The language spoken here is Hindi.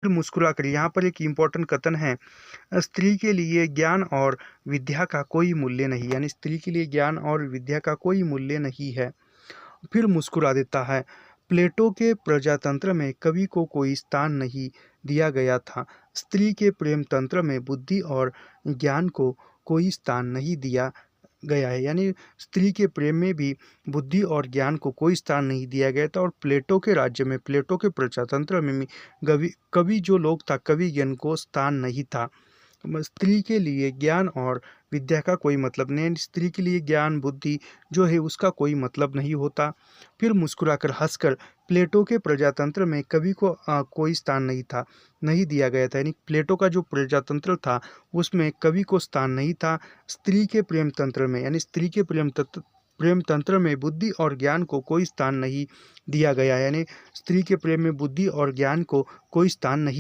फिर मुस्कुराकर, यहाँ पर एक इम्पोर्टेंट कथन है, स्त्री के लिए ज्ञान और विद्या का कोई मूल्य नहीं, यानी स्त्री के लिए ज्ञान और विद्या का कोई मूल्य नहीं है। फिर मुस्कुरा देता है, प्लेटो के प्रजातंत्र में कवि को कोई स्थान नहीं दिया गया था। स्त्री के प्रेम तंत्र में बुद्धि और ज्ञान को कोई स्थान नहीं दिया गया है, यानी स्त्री के प्रेम में भी बुद्धि और ज्ञान को कोई स्थान नहीं दिया गया था। और प्लेटो के राज्य में, प्लेटो के प्रजातंत्र में भी कवि कवि जो लोग था, कवि ज्ञान को स्थान नहीं था। स्त्री के लिए ज्ञान और विद्या का कोई मतलब नहीं, स्त्री के लिए ज्ञान बुद्धि जो है उसका कोई मतलब नहीं होता। फिर मुस्कुराकर, हंसकर, प्लेटो के प्रजातंत्र में कवि को कोई स्थान नहीं था, नहीं दिया गया था, यानी प्लेटो का जो प्रजातंत्र था उसमें कवि को स्थान नहीं था। स्त्री के प्रेम तंत्र में, यानी स्त्री के प्रेम तंत्र में बुद्धि और ज्ञान को कोई स्थान नहीं दिया गया, यानी स्त्री के प्रेम में बुद्धि और ज्ञान को कोई स्थान नहीं